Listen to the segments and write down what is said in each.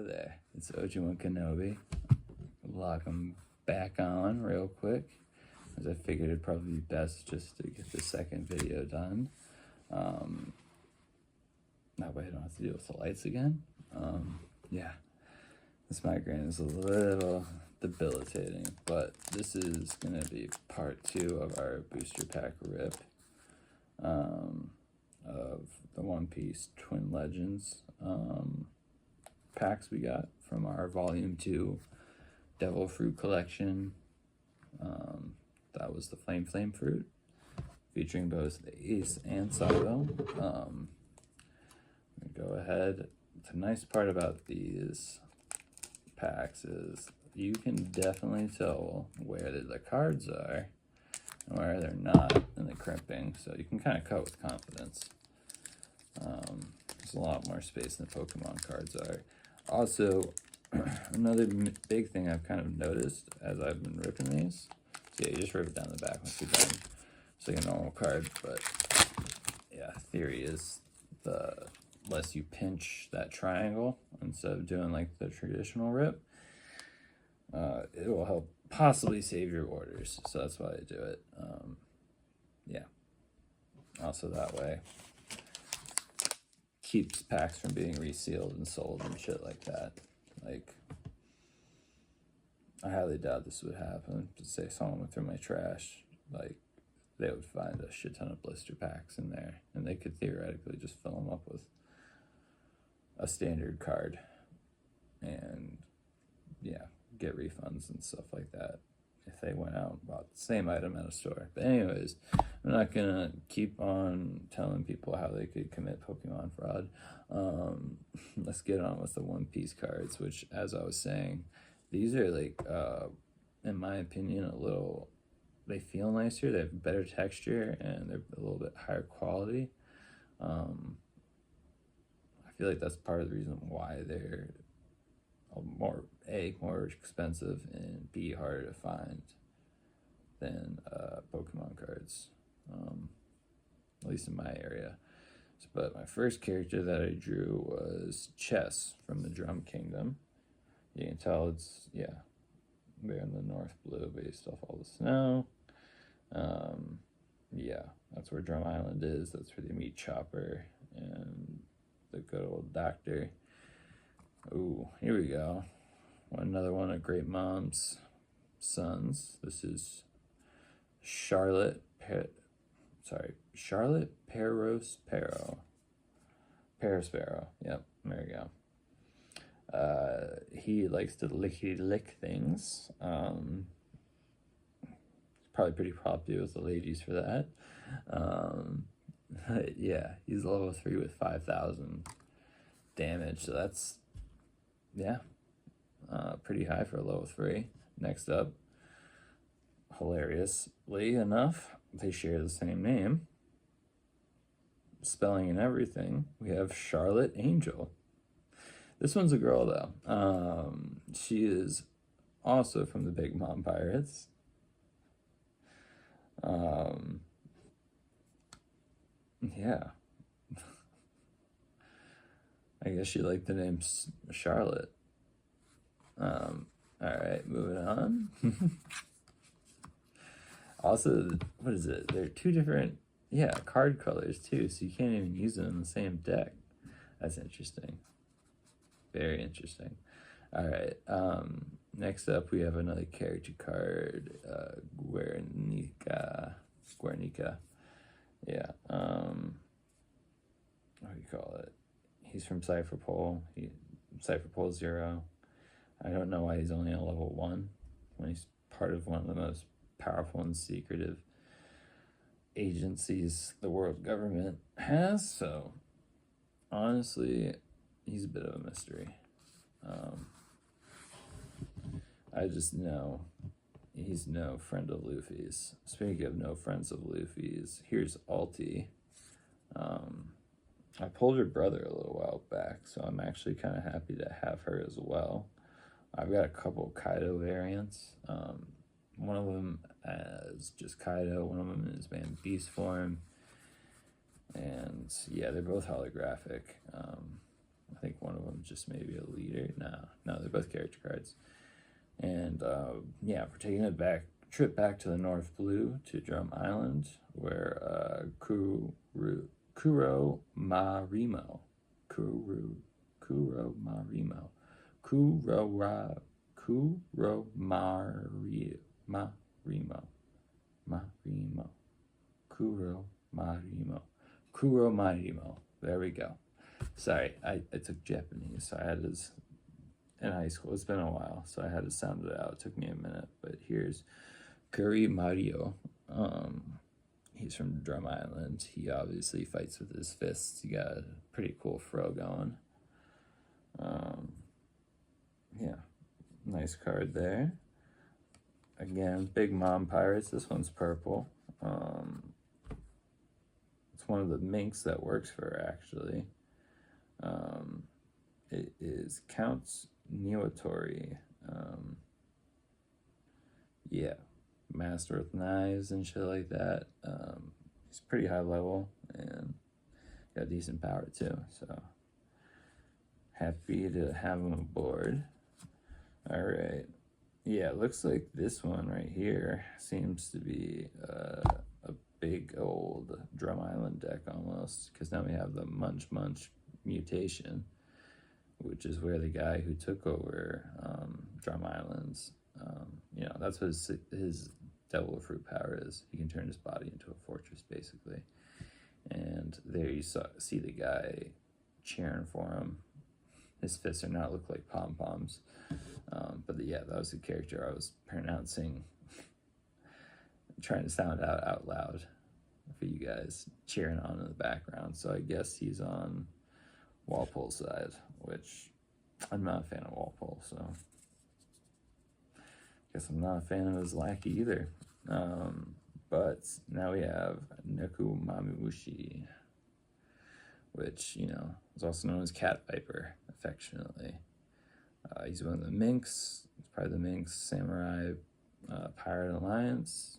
Hello there, it's Obi-Wan Kenobi. Lock them back on real quick, as I figured it'd probably be best just to get the second video done. That way I don't have to deal with the lights again. Yeah, this migraine is a little debilitating, but this is going to be part 2 of our booster pack rip of the One Piece Twin Legends packs we got from our Volume 2 Devil Fruit collection. That was the Flame Fruit, featuring both the Ace and Sabo. Go ahead. The nice part about these packs is you can definitely tell where the cards are and where they're not in the crimping, so you can kind of cut with confidence. There's a lot more space than Pokemon cards are. Also, another big thing I've kind of noticed as I've been ripping these, so yeah, you just rip it down the back once you're done. It's like a normal card, but yeah, theory is the less you pinch that triangle instead of doing like the traditional rip, it will help possibly save your orders. So that's why I do it. Yeah. Also that way keeps packs from being resealed and sold and shit like that. Like, I highly doubt this would happen. Just say someone went through my trash, like, they would find a shit ton of blister packs in there, and they could theoretically just fill them up with a standard card and, yeah, get refunds and stuff like that if they went out and bought the same item at a store. But anyways, I'm not gonna keep on telling people how they could commit Pokemon fraud. Let's get on with the One Piece cards, which, as I was saying, these are like, in my opinion, they feel nicer, they have better texture, and they're a little bit higher quality. I feel like that's part of the reason why they're more expensive, and B, harder to find than Pokemon cards, at least in my area. But my first character that I drew was Chess from the Drum Kingdom. You can tell it's, yeah, they're in the North Blue based off all the snow. Yeah, that's where Drum Island is. That's where they meet Chopper and the good old doctor. Ooh, here we go. Another one of Great Mom's sons. This is Charlotte Perospero. Yep, there we go. He likes to lick things. Probably pretty popular with the ladies for that. Yeah, he's level 3 with 5,000 damage, so that's, yeah, pretty high for a level 3. Next up, hilariously enough, they share the same name, spelling and everything. We have Charlotte Angel. This one's a girl, though. She is also from the Big Mom Pirates. Yeah. I guess she liked the name Charlotte. Alright, moving on. Also, what is it? They're 2 different, card colors too, so you can't even use them in the same deck. That's interesting. Very interesting. Alright, next up we have another character card, Guernica. Yeah, what do you call it? He's from Cypherpole. Cypherpole 0. I don't know why he's only on level 1 when he's part of one of the most powerful and secretive agencies the world government has. So, honestly, he's a bit of a mystery. I just know he's no friend of Luffy's. Speaking of no friends of Luffy's, here's Alti. I pulled her brother a little while back, so I'm actually kind of happy to have her as well. I've got a couple Kaido variants. One of them as just Kaido, one of them is Man Beast form. And yeah, they're both holographic. I think one of them just maybe a leader. No, they're both character cards. And yeah, we're taking a trip back to the North Blue to Drum Island, where Kuro Marimo, Kuro Marimo, Kuro Marimo, Kuro Marimo. There we go. Sorry, I took Japanese, so I had to, in high school. It's been a while, so I had to sound it out. It took me a minute, but here's Kuri Mario. He's from Drum Island. He obviously fights with his fists. He got a pretty cool fro going. Yeah, nice card there. Again, Big Mom Pirates. This one's purple. It's one of the minks that works for her, actually. It is Count Niwatori. Yeah, master with knives and shit like that. He's pretty high level and got decent power too, so happy to have him aboard. All right. Yeah, it looks like this one right here seems to be a big old Drum Island deck almost, because now we have the Munch mutation, which is where the guy who took over Drum Islands, you know, that's what his devil fruit power is. He can turn his body into a fortress, basically. And there you see the guy cheering for him. His fists are not look like pom-poms. But yeah, that was the character I was pronouncing, trying to sound out loud for you guys, cheering on in the background. So I guess he's on Walpole's side, which I'm not a fan of Walpole, so guess I'm not a fan of his lackey either. But now we have Neku Mamushi, which, you know, is also known as Cat Viper, affectionately. He's one of the minks. He's part of the Minx Samurai Pirate Alliance.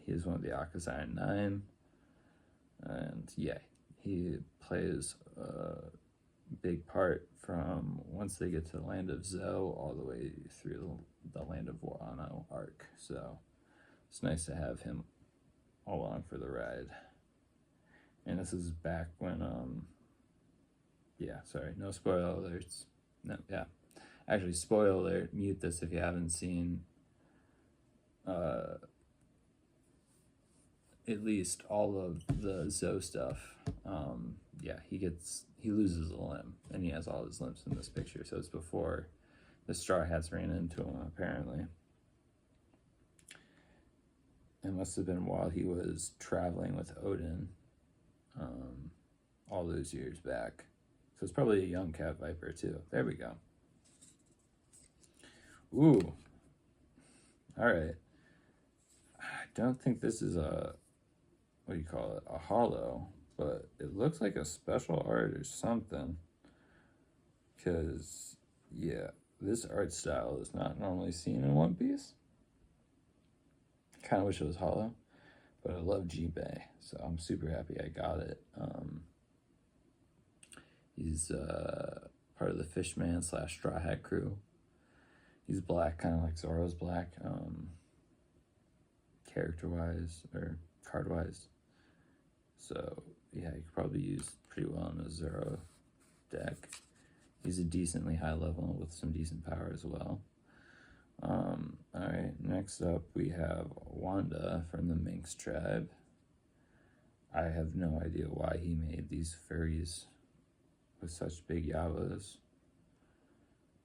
He is one of the Akazai 9. And yeah, he plays a big part from once they get to the land of Zo all the way through the land of Wano arc. So it's nice to have him along for the ride. And this is back when, yeah, sorry, no spoiler alerts. No, yeah. Actually, spoiler alert, mute this if you haven't seen at least all of the Zo stuff. Yeah, he loses a limb, and he has all his limbs in this picture. So it's before the Straw Hats ran into him, apparently. It must have been while he was traveling with Odin, all those years back. So it's probably a young Cat Viper too. There we go. Ooh. All right. I don't think this is a, what do you call it? A holo, but it looks like a special art or something. Because, yeah, this art style is not normally seen in One Piece. Kind of wish it was holo, but I love Jinbei, so I'm super happy I got it. He's part of the Fishman / Straw Hat crew. He's black, kind of like Zoro's black, character-wise or card-wise. So yeah, you could probably use pretty well in a Zoro deck. He's a decently high level with some decent power as well. All right, next up we have Wanda from the Minx tribe. I have no idea why he made these furries with such big yabas,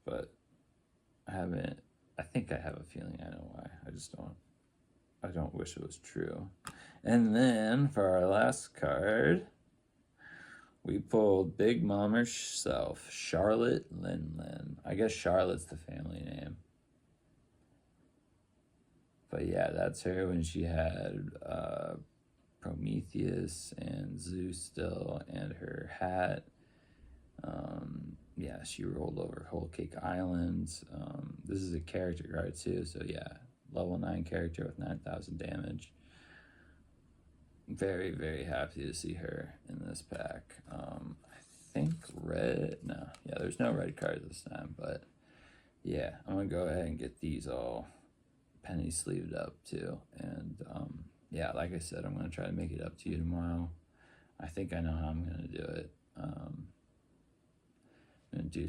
but I think I have a feeling I know why. I don't wish it was true. And then for our last card, we pulled Big Mom herself, Charlotte Linlin. I guess Charlotte's the family name. But yeah, that's her when she had Prometheus and Zeus still, and her hat. Yeah, she rolled over Whole Cake Island. This is a character card too, so yeah, level 9 character with 9,000 damage. very, very happy to see her in this pack. I think red, no, yeah, there's no red cards this time, but yeah, I'm gonna go ahead and get these all penny sleeved up too. And yeah, like I said, I'm gonna try to make it up to you tomorrow. I think I know how I'm gonna do it. I'm gonna do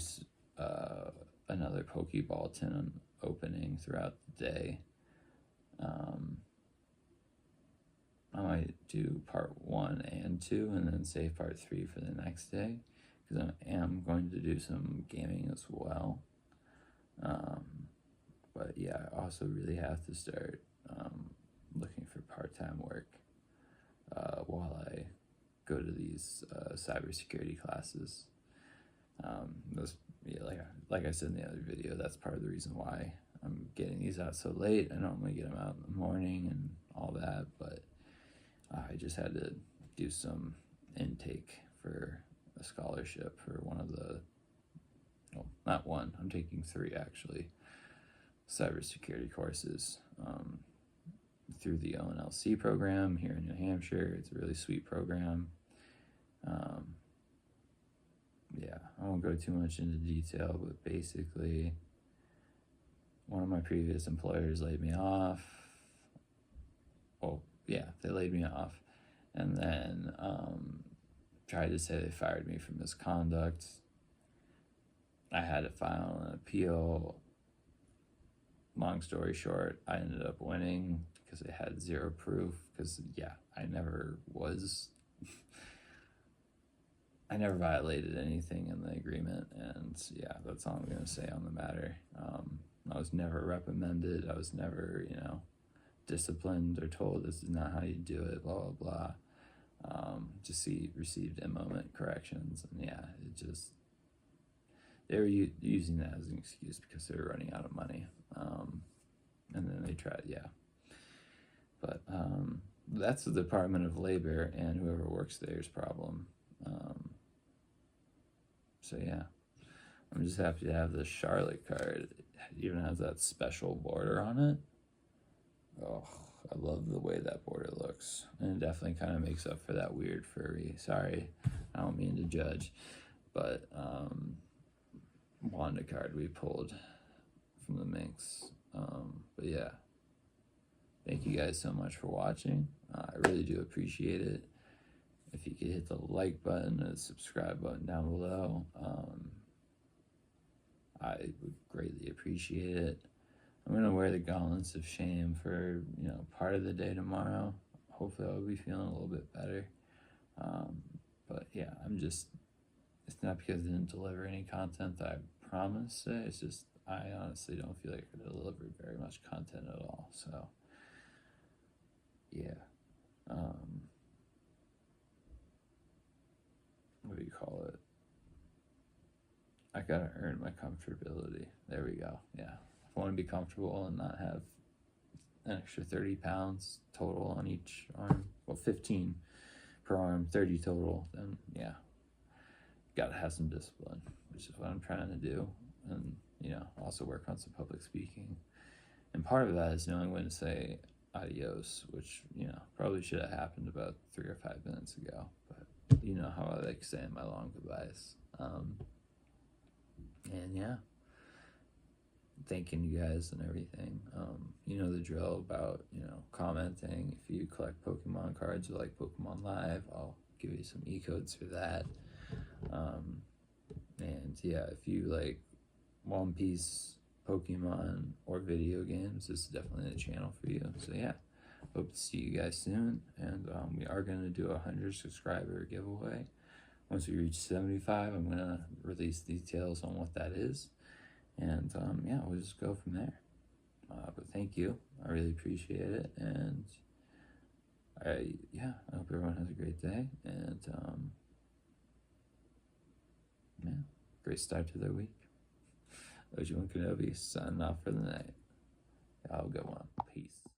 another Pokeball tin opening throughout the day. I might do part 1 and 2 and then save part 3 for the next day, because I am going to do some gaming as well. But yeah, I also really have to start looking for part-time work while I go to these cybersecurity classes. Yeah, like I said in the other video, that's part of the reason why I'm getting these out so late. I normally get them out in the morning and all that, but I just had to do some intake for a scholarship for one of the, well, not one, I'm taking 3 actually, cybersecurity courses through the ONLC program here in New Hampshire. It's a really sweet program. Yeah, I won't go too much into detail, but basically one of my previous employers laid me off. Well, yeah, they laid me off, and then tried to say they fired me for misconduct. I had to file an appeal. Long story short, I ended up winning because it had 0 proof, because yeah, I never violated anything in the agreement, and yeah, that's all I'm going to say on the matter. I was never reprimanded. I was never, disciplined or told this is not how you do it, blah, blah, blah. Just received in-moment corrections, and yeah, they were using that as an excuse because they were running out of money. And then they tried, yeah. But that's the Department of Labor and whoever works there's problem. So yeah, I'm just happy to have this Charlotte card. It even has that special border on it. Oh, I love the way that border looks. And it definitely kind of makes up for that weird furry. Sorry, I don't mean to judge. But Wanda card we pulled from the Minx. But yeah, thank you guys so much for watching. I really do appreciate it. If you could hit the like button and the subscribe button down below, I would greatly appreciate it. I'm going to wear the gauntlets of shame for, part of the day tomorrow. Hopefully I'll be feeling a little bit better. But yeah, it's not because I didn't deliver any content that I promised it. It's just, I honestly don't feel like I delivered very much content at all. So, yeah. What do you call it? I gotta earn my comfortability. There we go. Yeah. If I want to be comfortable and not have an extra 30 pounds total on each arm, well, 15 per arm, 30 total, then yeah, gotta have some discipline, which is what I'm trying to do. And, also work on some public speaking. And part of that is knowing when to say adios, which, probably should have happened about 3 or 5 minutes ago. But you know how I like saying my long goodbyes. And yeah, thanking you guys and everything. You know the drill about, commenting. If you collect Pokemon cards or like Pokemon Live, I'll give you some e-codes for that. And yeah, if you like One Piece, Pokemon, or video games, this is definitely the channel for you. So yeah, hope to see you guys soon. And we are going to do a 100 subscriber giveaway. Once we reach 75, I'm going to release details on what that is. And yeah, we'll just go from there. But thank you. I really appreciate it. And I hope everyone has a great day. And yeah, great start to their week. Oji-Wan Kenobi signing off for the night. Y'all have a good one. Peace.